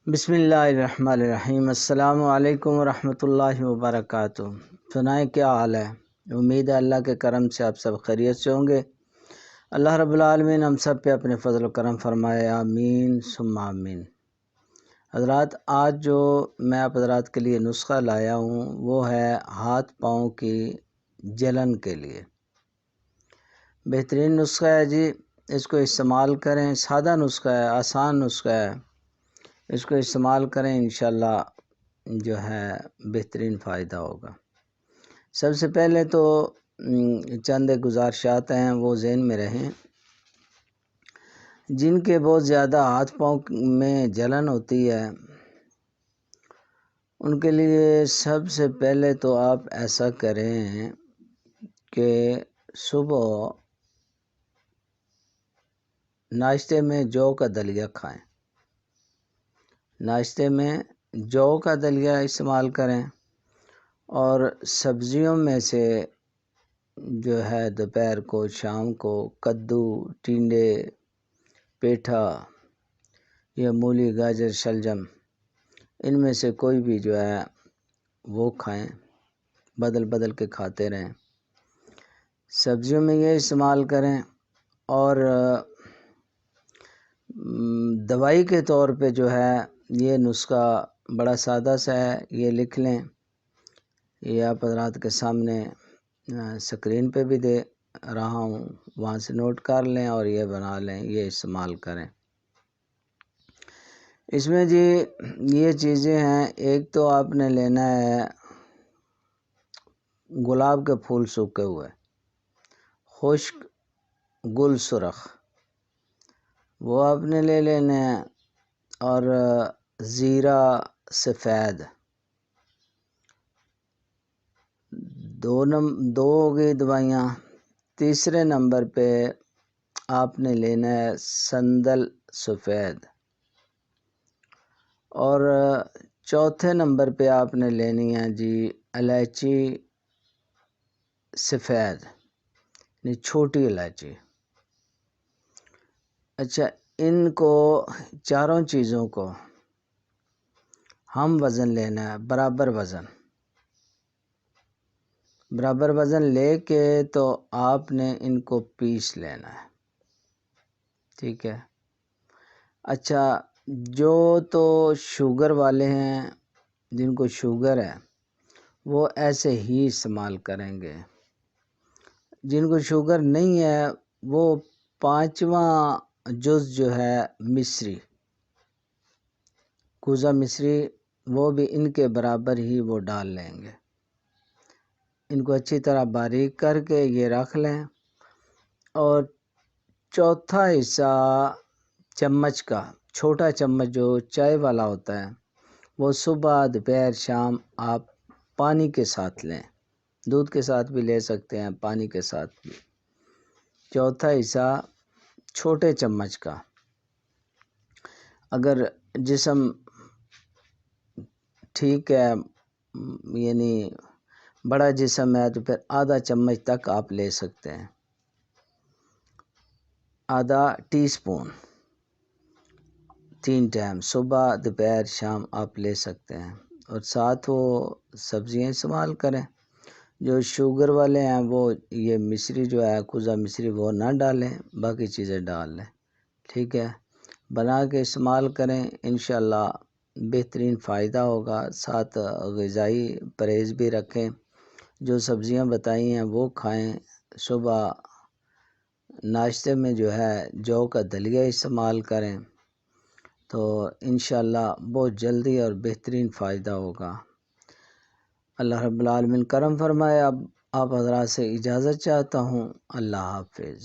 بسم اللہ الرحمن الرحیم۔ السلام علیکم ورحمۃ اللہ وبرکاتہ۔ سنائیں کیا حال ہے؟ امید ہے اللہ کے کرم سے آپ سب خیریت سے ہوں گے۔ اللہ رب العالمین ہم سب پہ اپنے فضل و کرم فرمائے، آمین ثم آمین۔ حضرات، آج جو میں آپ حضرات کے لیے نسخہ لایا ہوں وہ ہے ہاتھ پاؤں کی جلن کے لیے۔ بہترین نسخہ ہے جی، اس کو استعمال کریں۔ سادہ نسخہ ہے، آسان نسخہ ہے، اس کو استعمال کریں، انشاءاللہ جو ہے بہترین فائدہ ہوگا۔ سب سے پہلے تو چند گزارشات ہیں، وہ ذہن میں رہیں۔ جن کے بہت زیادہ ہاتھ پاؤں میں جلن ہوتی ہے ان کے لیے سب سے پہلے تو آپ ایسا کریں کہ صبح ناشتے میں جو کا دلیا کھائیں۔ ناشتے میں جو کا دلیا استعمال کریں، اور سبزیوں میں سے جو ہے دوپہر کو شام کو کدو، ٹینڈے، پیٹھا یا مولی، گاجر، شلجم، ان میں سے کوئی بھی جو ہے وہ کھائیں، بدل بدل کے کھاتے رہیں۔ سبزیوں میں یہ استعمال کریں، اور دوائی کے طور پہ جو ہے یہ نسخہ بڑا سادہ سا ہے، یہ لکھ لیں، یہ آپ حضرات کے سامنے سکرین پہ بھی دے رہا ہوں، وہاں سے نوٹ کر لیں اور یہ بنا لیں، یہ استعمال کریں۔ اس میں جی یہ چیزیں ہیں، ایک تو آپ نے لینا ہے گلاب کے پھول سوکھے ہوئے، خشک گل سرخ، وہ آپ نے لے لینے ہیں، اور زیرہ سفید، دو ہو گئی دوائیاں۔ تیسرے نمبر پہ آپ نے لینا ہے سندل سفید، اور چوتھے نمبر پہ آپ نے لینی ہے جی الائچی سفید، یعنی چھوٹی الائچی۔ اچھا، ان کو چاروں چیزوں کو ہم وزن لینا ہے، برابر وزن لے کے تو آپ نے ان کو پیس لینا ہے، ٹھیک ہے۔ اچھا، جو تو شوگر والے ہیں، جن کو شوگر ہے وہ ایسے ہی استعمال کریں گے۔ جن کو شوگر نہیں ہے وہ 5واں جز جو ہے مصری، کوزہ مصری، وہ بھی ان کے برابر ہی وہ ڈال لیں گے۔ ان کو اچھی طرح باریک کر کے یہ رکھ لیں، اور چوتھا حصہ چمچ کا، چھوٹا چمچ جو چائے والا ہوتا ہے، وہ صبح دوپہر شام آپ پانی کے ساتھ لیں، دودھ کے ساتھ بھی لے سکتے ہیں، پانی کے ساتھ بھی۔ چوتھا حصہ چھوٹے چمچ کا، اگر جسم ٹھیک ہے، یعنی بڑا جسم ہے، تو پھر آدھا چمچ تک آپ لے سکتے ہیں، آدھا ٹی سپون، 3 ٹائم صبح دوپہر شام آپ لے سکتے ہیں۔ اور ساتھ وہ سبزیاں استعمال کریں۔ جو شوگر والے ہیں وہ یہ مصری جو ہے، کوزہ مصری، وہ نہ ڈالیں، باقی چیزیں ڈال لیں، ٹھیک ہے۔ بنا کے استعمال کریں، انشاءاللہ بہترین فائدہ ہوگا۔ ساتھ غذائی پرہیز بھی رکھیں، جو سبزیاں بتائی ہیں وہ کھائیں۔ صبح ناشتے میں جو ہے جو کا دلیا استعمال کریں، تو انشاءاللہ بہت جلدی اور بہترین فائدہ ہوگا۔ اللہ رب العالمین کرم فرمائے۔ اب آپ حضرات سے اجازت چاہتا ہوں، اللہ حافظ۔